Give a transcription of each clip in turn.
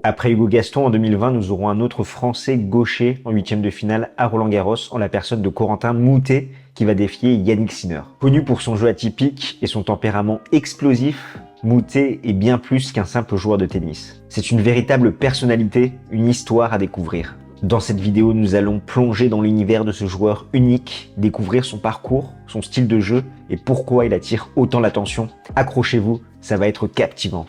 Après Hugo Gaston en 2020, nous aurons un autre Français gaucher en huitième de finale à Roland-Garros en la personne de Corentin Moutet qui va défier Yannick Sinner. Connu pour son jeu atypique et son tempérament explosif, Moutet est bien plus qu'un simple joueur de tennis. C'est une véritable personnalité, une histoire à découvrir. Dans cette vidéo, nous allons plonger dans l'univers de ce joueur unique, découvrir son parcours, son style de jeu et pourquoi il attire autant l'attention. Accrochez-vous, ça va être captivant.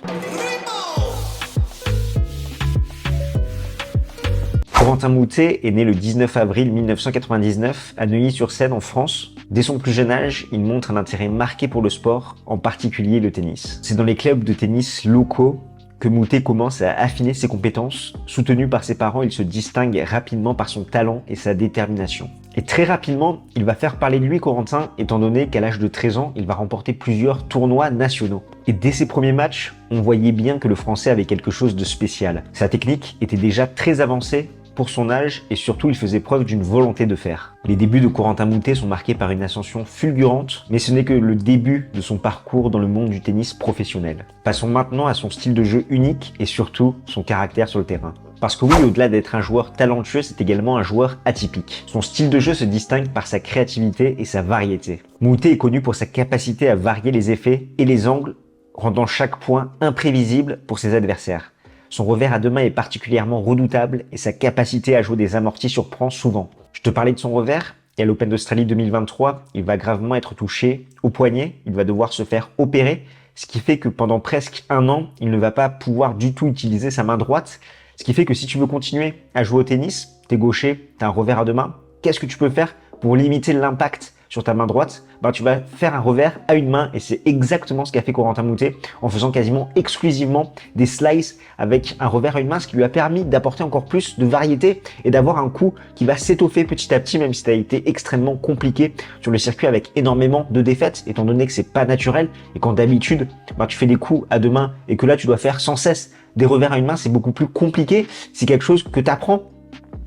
Corentin Moutet est né le 19 avril 1999 à Neuilly-sur-Seine en France. Dès son plus jeune âge, il montre un intérêt marqué pour le sport, en particulier le tennis. C'est dans les clubs de tennis locaux que Moutet commence à affiner ses compétences. Soutenu par ses parents, il se distingue rapidement par son talent et sa détermination. Et très rapidement, il va faire parler de lui, Corentin, étant donné qu'à l'âge de 13 ans, il va remporter plusieurs tournois nationaux. Et dès ses premiers matchs, on voyait bien que le Français avait quelque chose de spécial. Sa technique était déjà très avancée pour son âge et surtout il faisait preuve d'une volonté de faire. Les débuts de Corentin Moutet sont marqués par une ascension fulgurante, mais ce n'est que le début de son parcours dans le monde du tennis professionnel. Passons maintenant à son style de jeu unique et surtout son caractère sur le terrain. Parce que oui, au-delà d'être un joueur talentueux, c'est également un joueur atypique. Son style de jeu se distingue par sa créativité et sa variété. Moutet est connu pour sa capacité à varier les effets et les angles, rendant chaque point imprévisible pour ses adversaires. Son revers à deux mains est particulièrement redoutable et sa capacité à jouer des amortis surprend souvent. Je te parlais de son revers et à l'Open d'Australie 2023, il va gravement être touché au poignet, il va devoir se faire opérer, ce qui fait que pendant presque un an, il ne va pas pouvoir du tout utiliser sa main droite, ce qui fait que si tu veux continuer à jouer au tennis, t'es gaucher, t'as un revers à deux mains, qu'est-ce que tu peux faire pour limiter l'impact sur ta main droite? Tu vas faire un revers à une main et c'est exactement ce qu'a fait Corentin Moutet en faisant quasiment exclusivement des slices avec un revers à une main, ce qui lui a permis d'apporter encore plus de variété et d'avoir un coup qui va s'étoffer petit à petit, même si ça a été extrêmement compliqué sur le circuit avec énormément de défaites, étant donné que c'est pas naturel et quand d'habitude tu fais des coups à deux mains et que là tu dois faire sans cesse des revers à une main, c'est beaucoup plus compliqué, c'est quelque chose que tu apprends.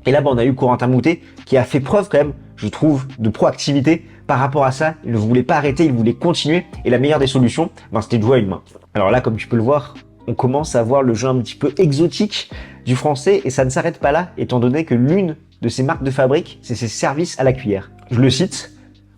Et là, on a eu Corentin Moutet qui a fait preuve quand même, je trouve, de proactivité par rapport à ça. Il ne voulait pas arrêter, il voulait continuer. Et la meilleure des solutions, c'était de jouer à une main. Alors là, comme tu peux le voir, on commence à voir le jeu un petit peu exotique du français et ça ne s'arrête pas là, étant donné que l'une de ses marques de fabrique, c'est ses services à la cuillère. Je le cite.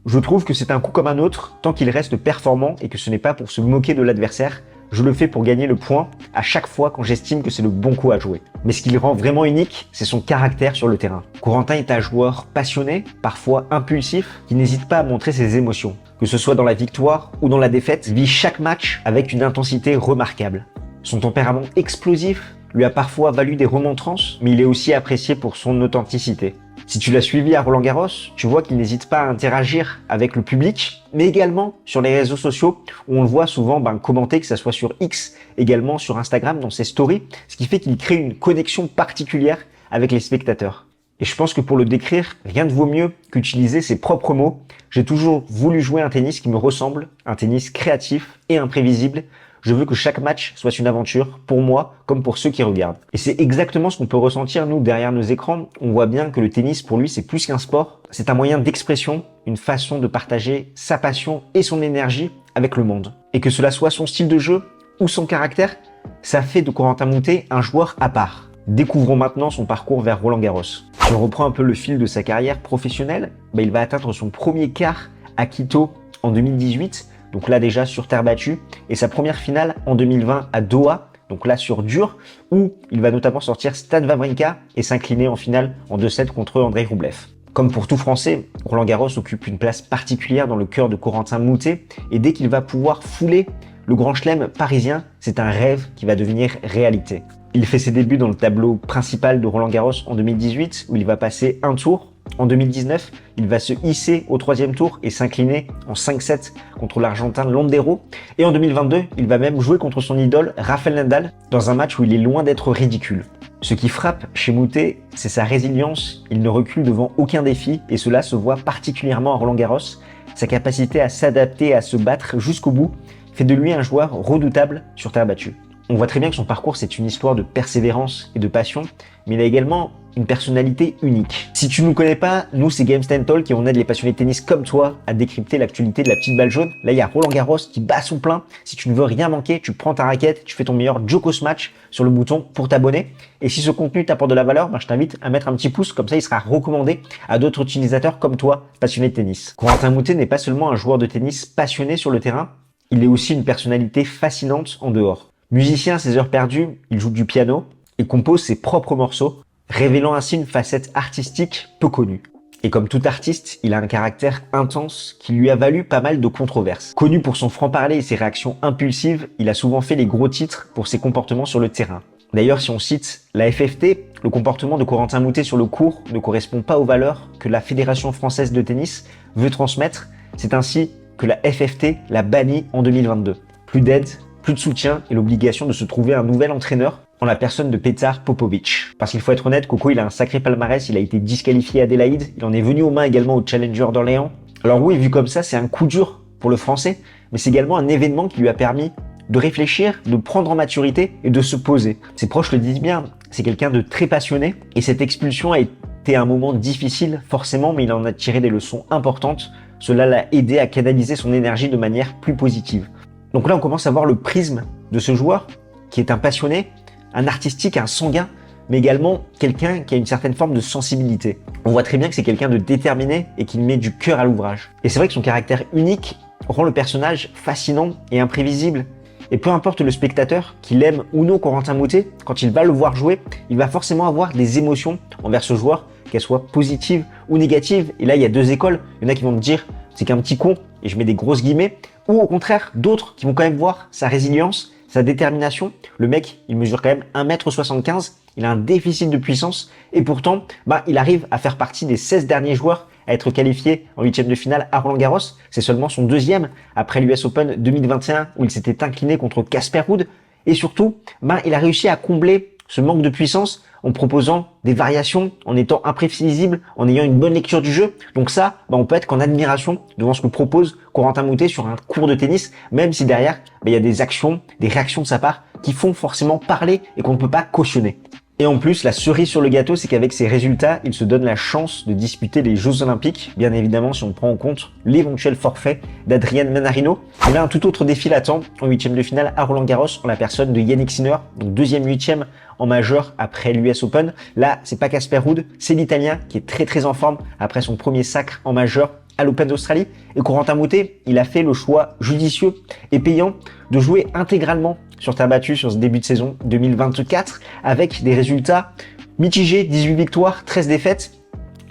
Je trouve que c'est un coup comme un autre, tant qu'il reste performant et que ce n'est pas pour se moquer de l'adversaire. Je le fais pour gagner le point à chaque fois quand j'estime que c'est le bon coup à jouer. Mais ce qui le rend vraiment unique, c'est son caractère sur le terrain. Corentin est un joueur passionné, parfois impulsif, qui n'hésite pas à montrer ses émotions. Que ce soit dans la victoire ou dans la défaite, il vit chaque match avec une intensité remarquable. Son tempérament explosif lui a parfois valu des remontrances, mais il est aussi apprécié pour son authenticité. Si tu l'as suivi à Roland-Garros, tu vois qu'il n'hésite pas à interagir avec le public, mais également sur les réseaux sociaux où on le voit souvent commenter, que ce soit sur X, également sur Instagram dans ses stories, ce qui fait qu'il crée une connexion particulière avec les spectateurs. Et je pense que pour le décrire, rien ne vaut mieux qu'utiliser ses propres mots. J'ai toujours voulu jouer un tennis qui me ressemble, un tennis créatif et imprévisible. Je veux que chaque match soit une aventure, pour moi comme pour ceux qui regardent. Et c'est exactement ce qu'on peut ressentir, nous, derrière nos écrans. On voit bien que le tennis, pour lui, c'est plus qu'un sport. C'est un moyen d'expression, une façon de partager sa passion et son énergie avec le monde. Et que cela soit son style de jeu ou son caractère, ça fait de Corentin Moutet un joueur à part. Découvrons maintenant son parcours vers Roland-Garros. Si on reprend un peu le fil de sa carrière professionnelle, il va atteindre son premier quart à Quito en 2018, donc là déjà sur terre battue, et sa première finale en 2020 à Doha, donc là sur dur, où il va notamment sortir Stan Wawrinka et s'incliner en finale en 2-7 contre Andrei Rublev. Comme pour tout Français, Roland-Garros occupe une place particulière dans le cœur de Corentin Moutet, et dès qu'il va pouvoir fouler le Grand Chelem parisien, c'est un rêve qui va devenir réalité. Il fait ses débuts dans le tableau principal de Roland-Garros en 2018, où il va passer un tour. En 2019, il va se hisser au troisième tour et s'incliner en 5-7 contre l'Argentin Londero. Et en 2022, il va même jouer contre son idole Rafael Nadal dans un match où il est loin d'être ridicule. Ce qui frappe chez Moutet, c'est sa résilience. Il ne recule devant aucun défi et cela se voit particulièrement à Roland-Garros. Sa capacité à s'adapter et à se battre jusqu'au bout fait de lui un joueur redoutable sur terre battue. On voit très bien que son parcours, c'est une histoire de persévérance et de passion, mais il a également une personnalité unique. Si tu ne nous connais pas, nous c'est Games Talk et on aide les passionnés de tennis comme toi à décrypter l'actualité de la petite balle jaune. Là il y a Roland Garros qui bat son plein. Si tu ne veux rien manquer, tu prends ta raquette, tu fais ton meilleur Jokos match sur le bouton pour t'abonner. Et si ce contenu t'apporte de la valeur, je t'invite à mettre un petit pouce, comme ça il sera recommandé à d'autres utilisateurs comme toi, passionnés de tennis. Corentin Moutet n'est pas seulement un joueur de tennis passionné sur le terrain, il est aussi une personnalité fascinante en dehors. Musicien à ses heures perdues, il joue du piano et compose ses propres morceaux, révélant ainsi une facette artistique peu connue. Et comme tout artiste, il a un caractère intense qui lui a valu pas mal de controverses. Connu pour son franc-parler et ses réactions impulsives, il a souvent fait les gros titres pour ses comportements sur le terrain. D'ailleurs, si on cite la FFT, le comportement de Corentin Moutet sur le court ne correspond pas aux valeurs que la Fédération française de tennis veut transmettre. C'est ainsi que la FFT l'a banni en 2022. Plus d'aide, plus de soutien et l'obligation de se trouver un nouvel entraîneur en la personne de Petar Popovic. Parce qu'il faut être honnête, Coco il a un sacré palmarès, il a été disqualifié à Adélaïde, il en est venu aux mains également au Challenger d'Orléans. Alors oui, vu comme ça, c'est un coup dur pour le français, mais c'est également un événement qui lui a permis de réfléchir, de prendre en maturité et de se poser. Ses proches le disent bien, c'est quelqu'un de très passionné et cette expulsion a été un moment difficile forcément, mais il en a tiré des leçons importantes. Cela l'a aidé à canaliser son énergie de manière plus positive. Donc là, on commence à voir le prisme de ce joueur qui est un passionné, un artistique, un sanguin, mais également quelqu'un qui a une certaine forme de sensibilité. On voit très bien que c'est quelqu'un de déterminé et qui met du cœur à l'ouvrage. Et c'est vrai que son caractère unique rend le personnage fascinant et imprévisible. Et peu importe le spectateur, qu'il aime ou non Corentin Moutet, quand il va le voir jouer, il va forcément avoir des émotions envers ce joueur, qu'elles soient positives ou négatives. Et là, il y a deux écoles. Il y en a qui vont me dire, c'est qu'un petit con, et je mets des grosses guillemets, ou au contraire, d'autres qui vont quand même voir sa résilience, sa détermination. Le mec, il mesure quand même 1m75, il a un déficit de puissance, et pourtant, il arrive à faire partie des 16 derniers joueurs à être qualifié en huitième de finale à Roland Garros. C'est seulement son deuxième après l'US Open 2021 où il s'était incliné contre Casper Ruud. Et surtout, il a réussi à combler ce manque de puissance en proposant des variations, en étant imprévisible, en ayant une bonne lecture du jeu. Donc ça, on peut être qu'en admiration devant ce que propose Corentin Moutet sur un court de tennis, même si derrière, il y a des actions, des réactions de sa part qui font forcément parler et qu'on ne peut pas cautionner. Et en plus, la cerise sur le gâteau, c'est qu'avec ces résultats, il se donne la chance de disputer les Jeux Olympiques. Bien évidemment, si on prend en compte l'éventuel forfait d'Adrian Manarino. Il a un tout autre défi l'attend en huitième de finale à Roland Garros en la personne de Yannick Sinner, donc deuxième huitième en majeur après l'US Open. Là, c'est pas Casper Ruud, c'est l'Italien qui est très en forme après son premier sacre en majeur à l'Open d'Australie. Et Corentin Moutet, il a fait le choix judicieux et payant de jouer intégralement sur terre battue sur ce début de saison 2024 avec des résultats mitigés, 18 victoires, 13 défaites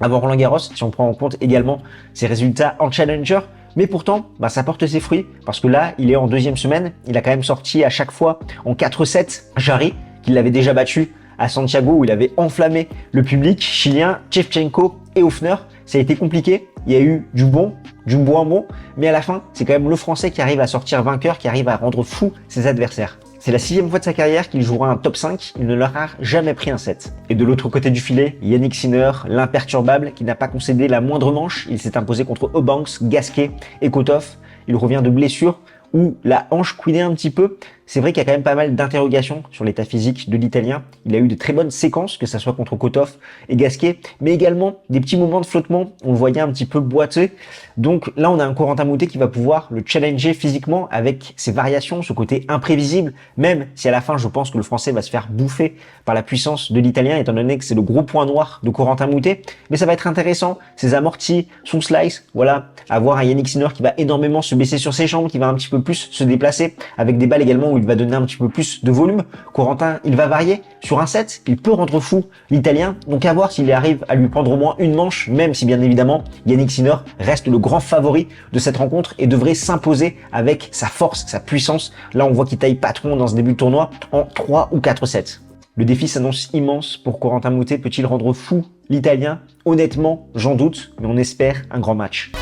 avant Roland Garros, si on prend en compte également ses résultats en Challenger. Mais pourtant, ça porte ses fruits parce que là, il est en deuxième semaine. Il a quand même sorti à chaque fois en 4-7 Jarry, qui l'avait déjà battu à Santiago où il avait enflammé le public chilien, Shevchenko et Hoffner. Ça a été compliqué. Il y a eu du bon, du moins bon, mais à la fin, c'est quand même le Français qui arrive à sortir vainqueur, qui arrive à rendre fou ses adversaires. C'est la 6e fois de sa carrière qu'il jouera un top 5, il ne leur a jamais pris un set. Et de l'autre côté du filet, Yannick Sinner, l'imperturbable, qui n'a pas concédé la moindre manche, il s'est imposé contre Eubanks, Gasquet et Kotov. Il revient de blessure où la hanche couinait un petit peu. C'est vrai qu'il y a quand même pas mal d'interrogations sur l'état physique de l'Italien. Il a eu de très bonnes séquences, que ça soit contre Kotov et Gasquet, mais également des petits moments de flottement. On le voyait un petit peu boiteux. Donc là, on a un Corentin Moutet qui va pouvoir le challenger physiquement avec ses variations, ce côté imprévisible, même si à la fin, je pense que le Français va se faire bouffer par la puissance de l'Italien, étant donné que c'est le gros point noir de Corentin Moutet. Mais ça va être intéressant, ses amortis, son slice, voilà, avoir un Yannick Sinner qui va énormément se baisser sur ses jambes, qui va un petit peu plus se déplacer, avec des balles également où il va donner un petit peu plus de volume. Corentin, il va varier sur un set, il peut rendre fou l'Italien, donc à voir s'il arrive à lui prendre au moins une manche, même si bien évidemment Yannick Sinner reste le grand favori de cette rencontre et devrait s'imposer avec sa force, sa puissance. Là, on voit qu'il taille patron dans ce début de tournoi en 3 ou 4 sets. Le défi s'annonce immense pour Corentin Moutet. Peut-il rendre fou l'Italien? Honnêtement, j'en doute, mais on espère un grand match.